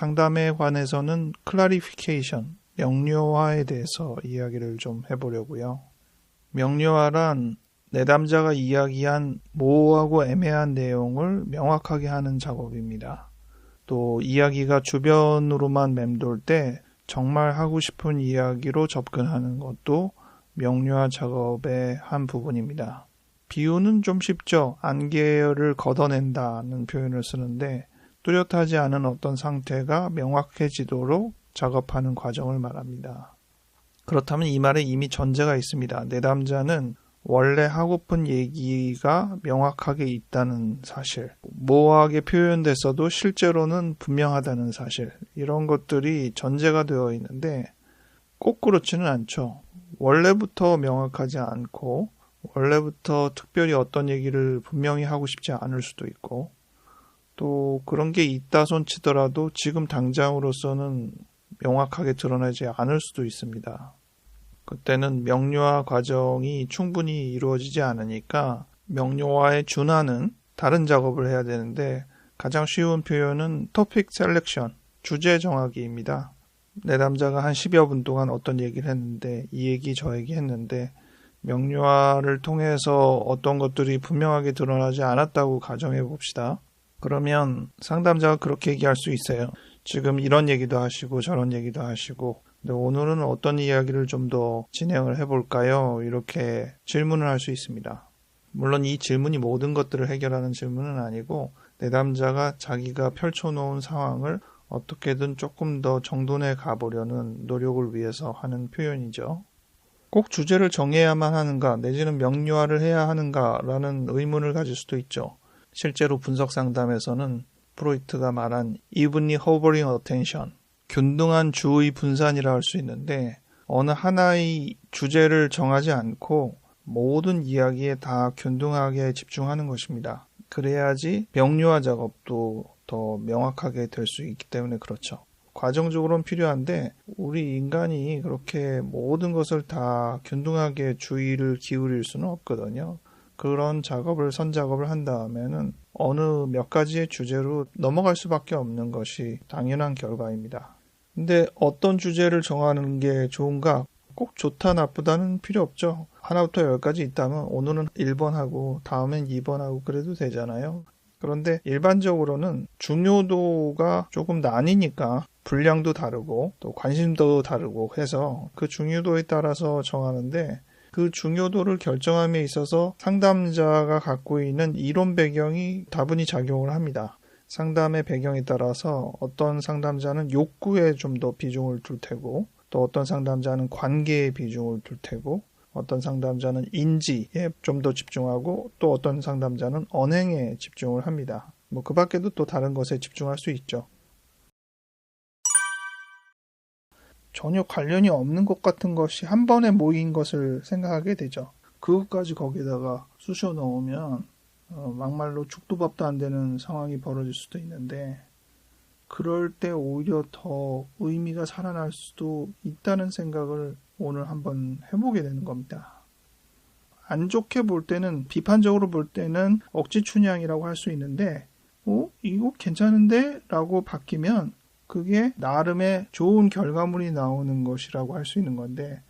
상담에 관해서는 clarification, 명료화에 대해서 이야기를 좀 해보려고요. 명료화란 내담자가 이야기한 모호하고 애매한 내용을 명확하게 하는 작업입니다. 또 이야기가 주변으로만 맴돌 때 정말 하고 싶은 이야기로 접근하는 것도 명료화 작업의 한 부분입니다. 비유는 좀 쉽죠. 안개를 걷어낸다는 표현을 쓰는데 뚜렷하지 않은 어떤 상태가 명확해지도록 작업하는 과정을 말합니다. 그렇다면 이 말에 이미 전제가 있습니다. 내담자는 원래 하고픈 얘기가 명확하게 있다는 사실, 모호하게 표현됐어도 실제로는 분명하다는 사실, 이런 것들이 전제가 되어 있는데 꼭 그렇지는 않죠. 원래부터 명확하지 않고 원래부터 특별히 어떤 얘기를 분명히 하고 싶지 않을 수도 있고, 또 그런 게 있다 손치더라도 지금 당장으로서는 명확하게 드러나지 않을 수도 있습니다. 그때는 명료화 과정이 충분히 이루어지지 않으니까 명료화에 준하는 다른 작업을 해야 되는데, 가장 쉬운 표현은 topic selection, 주제 정하기입니다. 내담자가 한 10여 분 동안 어떤 얘기를 했는데, 이 얘기 저 얘기 했는데 명료화를 통해서 어떤 것들이 분명하게 드러나지 않았다고 가정해 봅시다. 그러면 상담자가 그렇게 얘기할 수 있어요. 지금 이런 얘기도 하시고 저런 얘기도 하시고, 근데 오늘은 어떤 이야기를 좀 더 진행을 해볼까요? 이렇게 질문을 할 수 있습니다. 물론 이 질문이 모든 것들을 해결하는 질문은 아니고, 내담자가 자기가 펼쳐놓은 상황을 어떻게든 조금 더 정돈해 가보려는 노력을 위해서 하는 표현이죠. 꼭 주제를 정해야만 하는가, 내지는 명료화를 해야 하는가라는 의문을 가질 수도 있죠. 실제로 분석 상담에서는 프로이트가 말한 evenly hovering attention, 균등한 주의 분산이라 할 수 있는데, 어느 하나의 주제를 정하지 않고 모든 이야기에 다 균등하게 집중하는 것입니다. 그래야지 명료화 작업도 더 명확하게 될 수 있기 때문에 그렇죠. 과정적으로는 필요한데 우리 인간이 그렇게 모든 것을 다 균등하게 주의를 기울일 수는 없거든요. 그런 작업을, 선작업을 한 다음에는 어느 몇 가지의 주제로 넘어갈 수밖에 없는 것이 당연한 결과입니다. 근데 어떤 주제를 정하는 게 좋은가? 꼭 좋다 나쁘다는 필요 없죠. 하나부터 10까지 있다면 오늘은 1번 하고 다음엔 2번 하고 그래도 되잖아요. 그런데 일반적으로는 중요도가 조금 나뉘니까 분량도 다르고 또 관심도도 다르고 해서 그 중요도에 따라서 정하는데, 그 중요도를 결정함에 있어서 상담자가 갖고 있는 이론 배경이 다분히 작용을 합니다. 상담의 배경에 따라서 어떤 상담자는 욕구에 좀 더 비중을 둘 테고, 또 어떤 상담자는 관계에 비중을 둘 테고, 어떤 상담자는 인지에 좀 더 집중하고, 또 어떤 상담자는 언행에 집중을 합니다. 그 밖에도 또 다른 것에 집중할 수 있죠. 전혀 관련이 없는 것 같은 것이 한 번에 모인 것을 생각하게 되죠. 그것까지 거기다가 쑤셔 넣으면 막말로 죽도 밥도 안 되는 상황이 벌어질 수도 있는데, 그럴 때 오히려 더 의미가 살아날 수도 있다는 생각을 오늘 한번 해보게 되는 겁니다. 안 좋게 볼 때는, 비판적으로 볼 때는 억지춘향이라고 할 수 있는데, 이거 괜찮은데? 라고 바뀌면 그게 나름의 좋은 결과물이 나오는 것이라고 할 수 있는 건데,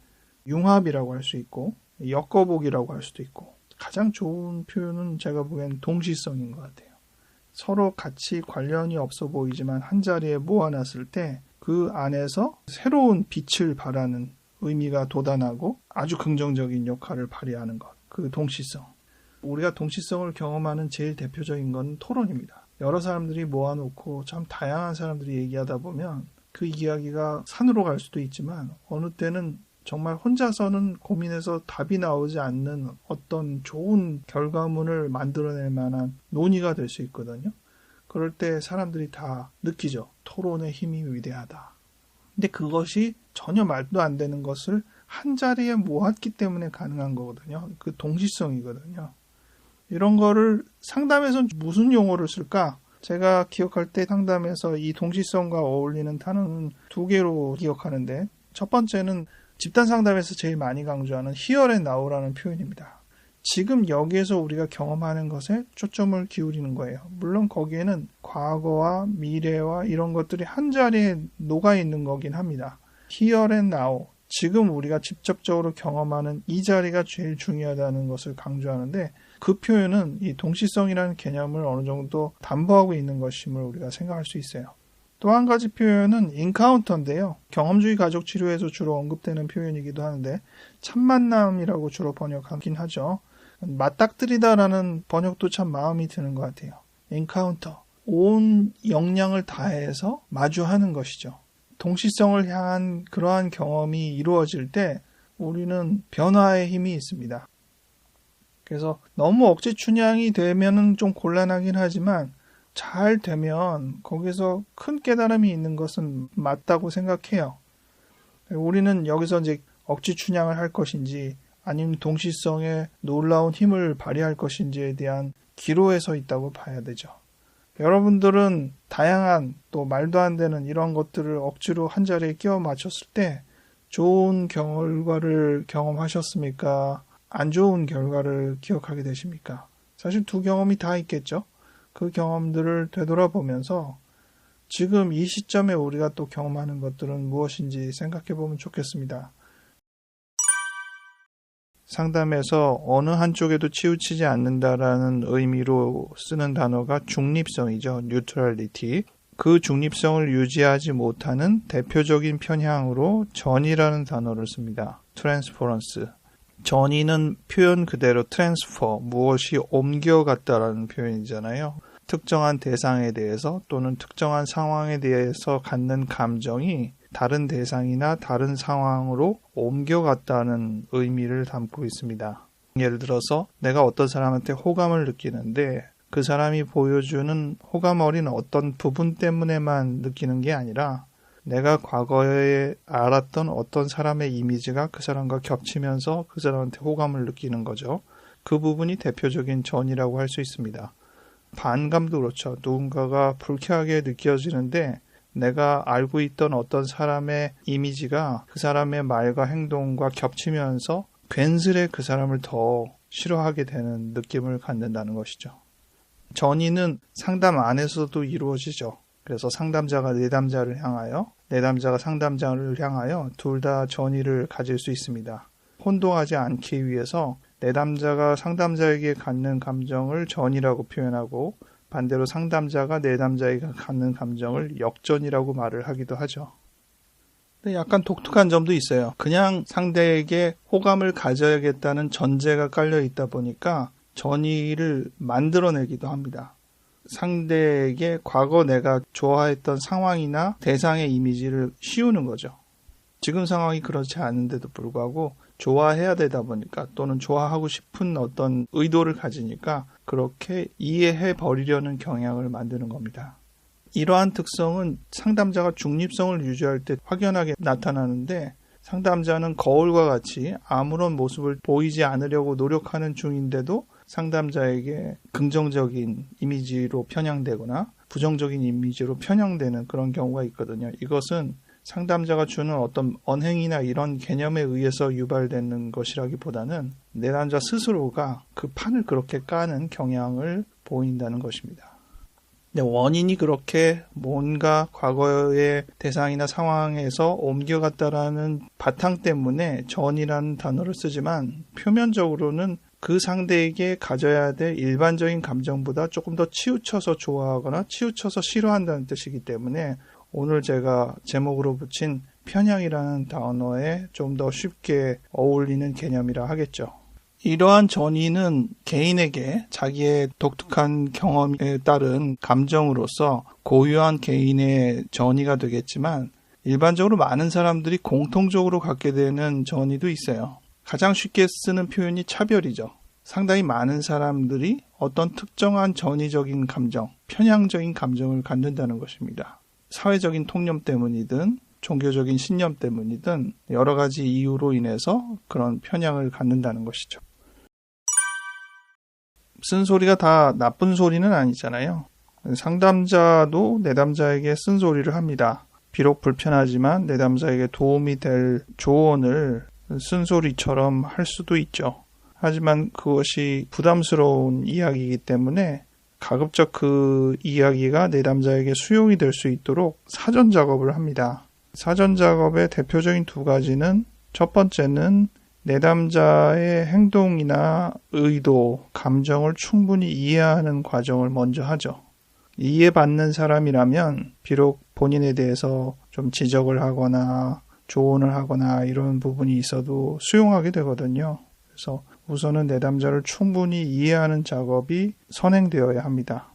융합이라고 할 수 있고 엮어보기라고 할 수도 있고, 가장 좋은 표현은 제가 보기엔 동시성인 것 같아요. 서로 같이 관련이 없어 보이지만 한자리에 모아놨을 때 그 안에서 새로운 빛을 발하는 의미가 돋아나고 아주 긍정적인 역할을 발휘하는 것, 그 동시성. 우리가 동시성을 경험하는 제일 대표적인 건 토론입니다. 여러 사람들이 모아놓고 참 다양한 사람들이 얘기하다 보면 그 이야기가 산으로 갈 수도 있지만, 어느 때는 정말 혼자서는 고민해서 답이 나오지 않는 어떤 좋은 결과물을 만들어낼 만한 논의가 될 수 있거든요. 그럴 때 사람들이 다 느끼죠. 토론의 힘이 위대하다. 근데 그것이 전혀 말도 안 되는 것을 한 자리에 모았기 때문에 가능한 거거든요. 그 동시성이거든요. 이런 거를 상담에서는 무슨 용어를 쓸까? 제가 기억할 때 상담에서 이 동시성과 어울리는 단어는 2개로 기억하는데, 첫 번째는 집단 상담에서 제일 많이 강조하는 here and now라는 표현입니다. 지금 여기에서 우리가 경험하는 것에 초점을 기울이는 거예요. 물론 거기에는 과거와 미래와 이런 것들이 한자리에 녹아 있는 거긴 합니다. Here and now, 지금 우리가 직접적으로 경험하는 이 자리가 제일 중요하다는 것을 강조하는데 그 표현은 이 동시성이라는 개념을 어느 정도 담보하고 있는 것임을 우리가 생각할 수 있어요. 또 한 가지 표현은 인카운터인데요. 경험주의 가족 치료에서 주로 언급되는 표현이기도 하는데 첫 만남이라고 주로 번역하긴 하죠. 맞닥뜨리다라는 번역도 참 마음이 드는 것 같아요. 인카운터, 온 역량을 다해서 마주하는 것이죠. 동시성을 향한 그러한 경험이 이루어질 때 우리는 변화의 힘이 있습니다. 그래서 너무 억지 춘향이 되면은 좀 곤란하긴 하지만 잘 되면 거기서 큰 깨달음이 있는 것은 맞다고 생각해요. 우리는 여기서 이제 억지 춘향을 할 것인지 아니면 동시성에 놀라운 힘을 발휘할 것인지에 대한 기로에 서 있다고 봐야 되죠. 여러분들은 다양한 또 말도 안 되는 이런 것들을 억지로 한 자리에 끼워 맞췄을 때 좋은 결과를 경험하셨습니까? 안 좋은 결과를 기억하게 되십니까? 사실 두 경험이 다 있겠죠. 그 경험들을 되돌아보면서 지금 이 시점에 우리가 또 경험하는 것들은 무엇인지 생각해 보면 좋겠습니다. 상담에서 어느 한쪽에도 치우치지 않는다라는 의미로 쓰는 단어가 중립성이죠. neutrality. 그 중립성을 유지하지 못하는 대표적인 편향으로 전이라는 단어를 씁니다. transference. 전이는 표현 그대로 transfer, 무엇이 옮겨갔다라는 표현이잖아요. 특정한 대상에 대해서 또는 특정한 상황에 대해서 갖는 감정이 다른 대상이나 다른 상황으로 옮겨갔다는 의미를 담고 있습니다. 예를 들어서 내가 어떤 사람한테 호감을 느끼는데 그 사람이 보여주는 호감 어린 어떤 부분 때문에만 느끼는 게 아니라 내가 과거에 알았던 어떤 사람의 이미지가 그 사람과 겹치면서 그 사람한테 호감을 느끼는 거죠. 그 부분이 대표적인 전이라고 할 수 있습니다. 반감도 그렇죠. 누군가가 불쾌하게 느껴지는데 내가 알고 있던 어떤 사람의 이미지가 그 사람의 말과 행동과 겹치면서 괜스레 그 사람을 더 싫어하게 되는 느낌을 갖는다는 것이죠. 전이는 상담 안에서도 이루어지죠. 그래서 상담자가 내담자를 향하여, 내담자가 상담자를 향하여 둘 다 전이를 가질 수 있습니다. 혼동하지 않기 위해서 내담자가 상담자에게 갖는 감정을 전이라고 표현하고 반대로 상담자가 내담자에게 갖는 감정을 역전이라고 말을 하기도 하죠. 근데 약간 독특한 점도 있어요. 그냥 상대에게 호감을 가져야겠다는 전제가 깔려 있다 보니까 전이를 만들어내기도 합니다. 상대에게 과거 내가 좋아했던 상황이나 대상의 이미지를 씌우는 거죠. 지금 상황이 그렇지 않은데도 불구하고 좋아해야 되다 보니까 또는 좋아하고 싶은 어떤 의도를 가지니까 그렇게 이해해 버리려는 경향을 만드는 겁니다. 이러한 특성은 상담자가 중립성을 유지할 때 확연하게 나타나는데 상담자는 거울과 같이 아무런 모습을 보이지 않으려고 노력하는 중인데도 상담자에게 긍정적인 이미지로 편향되거나 부정적인 이미지로 편향되는 그런 경우가 있거든요. 이것은 상담자가 주는 어떤 언행이나 이런 개념에 의해서 유발되는 것이라기보다는 내담자 스스로가 그 판을 그렇게 까는 경향을 보인다는 것입니다. 근데 원인이 그렇게 뭔가 과거의 대상이나 상황에서 옮겨갔다라는 바탕 때문에 전이라는 단어를 쓰지만 표면적으로는 그 상대에게 가져야 될 일반적인 감정보다 조금 더 치우쳐서 좋아하거나 치우쳐서 싫어한다는 뜻이기 때문에 오늘 제가 제목으로 붙인 편향이라는 단어에 좀 더 쉽게 어울리는 개념이라 하겠죠. 이러한 전이는 개인에게 자기의 독특한 경험에 따른 감정으로서 고유한 개인의 전이가 되겠지만 일반적으로 많은 사람들이 공통적으로 갖게 되는 전이도 있어요. 가장 쉽게 쓰는 표현이 차별이죠. 상당히 많은 사람들이 어떤 특정한 전이적인 감정, 편향적인 감정을 갖는다는 것입니다. 사회적인 통념 때문이든 종교적인 신념 때문이든 여러 가지 이유로 인해서 그런 편향을 갖는다는 것이죠. 쓴소리가 다 나쁜 소리는 아니잖아요. 상담자도 내담자에게 쓴소리를 합니다. 비록 불편하지만 내담자에게 도움이 될 조언을 쓴소리처럼 할 수도 있죠. 하지만 그것이 부담스러운 이야기이기 때문에 가급적 그 이야기가 내담자에게 수용이 될 수 있도록 사전 작업을 합니다. 사전 작업의 대표적인 두 가지는 첫 번째는 내담자의 행동이나 의도, 감정을 충분히 이해하는 과정을 먼저 하죠. 이해받는 사람이라면 비록 본인에 대해서 좀 지적을 하거나 조언을 하거나 이런 부분이 있어도 수용하게 되거든요. 그래서 우선은 내담자를 충분히 이해하는 작업이 선행되어야 합니다.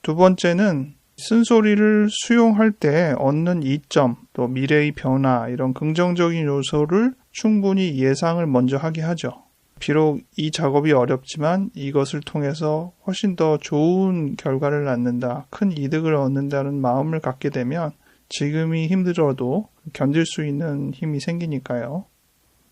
두 번째는 쓴소리를 수용할 때 얻는 이점, 또 미래의 변화, 이런 긍정적인 요소를 충분히 예상을 먼저 하게 하죠. 비록 이 작업이 어렵지만 이것을 통해서 훨씬 더 좋은 결과를 낳는다, 큰 이득을 얻는다는 마음을 갖게 되면 지금이 힘들어도 견딜 수 있는 힘이 생기니까요.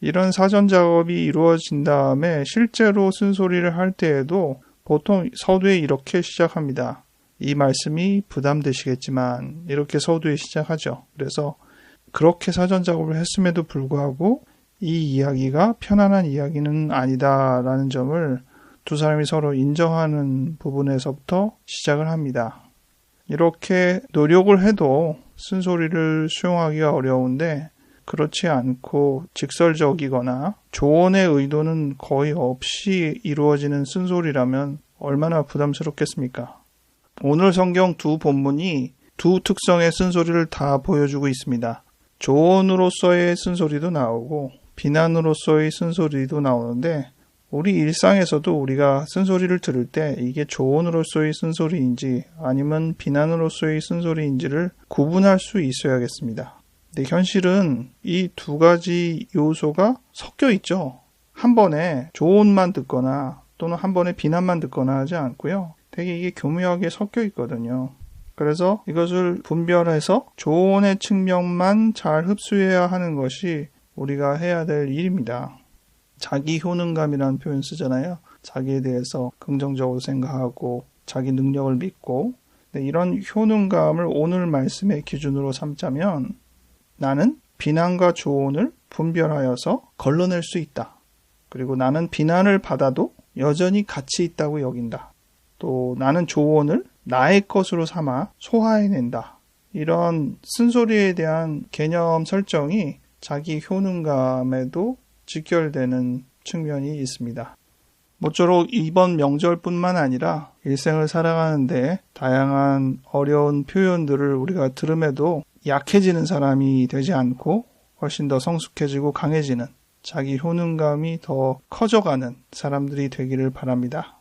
이런 사전 작업이 이루어진 다음에 실제로 쓴소리를 할 때에도 보통 서두에 이렇게 시작합니다. 이 말씀이 부담되시겠지만 이렇게 서두에 시작하죠. 그래서 그렇게 사전 작업을 했음에도 불구하고 이 이야기가 편안한 이야기는 아니다라는 점을 두 사람이 서로 인정하는 부분에서부터 시작을 합니다. 이렇게 노력을 해도 쓴소리를 수용하기가 어려운데 그렇지 않고 직설적이거나 조언의 의도는 거의 없이 이루어지는 쓴소리라면 얼마나 부담스럽겠습니까? 오늘 성경 두 본문이 두 특성의 쓴소리를 다 보여주고 있습니다. 조언으로서의 쓴소리도 나오고 비난으로서의 쓴소리도 나오는데 우리 일상에서도 우리가 쓴소리를 들을 때 이게 조언으로서의 쓴소리인지 아니면 비난으로서의 쓴소리인지를 구분할 수 있어야겠습니다. 근데 현실은 이 두 가지 요소가 섞여 있죠. 한 번에 조언만 듣거나 또는 한 번에 비난만 듣거나 하지 않고요. 되게 이게 교묘하게 섞여 있거든요. 그래서 이것을 분별해서 조언의 측면만 잘 흡수해야 하는 것이 우리가 해야 될 일입니다. 자기 효능감이라는 표현 쓰잖아요. 자기에 대해서 긍정적으로 생각하고 자기 능력을 믿고 이런 효능감을 오늘 말씀의 기준으로 삼자면 나는 비난과 조언을 분별하여서 걸러낼 수 있다. 그리고 나는 비난을 받아도 여전히 가치 있다고 여긴다. 또 나는 조언을 나의 것으로 삼아 소화해낸다. 이런 쓴소리에 대한 개념 설정이 자기 효능감에도 직결되는 측면이 있습니다. 모쪼록 이번 명절뿐만 아니라 일생을 살아가는데 다양한 어려운 표현들을 우리가 들음에도 약해지는 사람이 되지 않고 훨씬 더 성숙해지고 강해지는 자기 효능감이 더 커져가는 사람들이 되기를 바랍니다.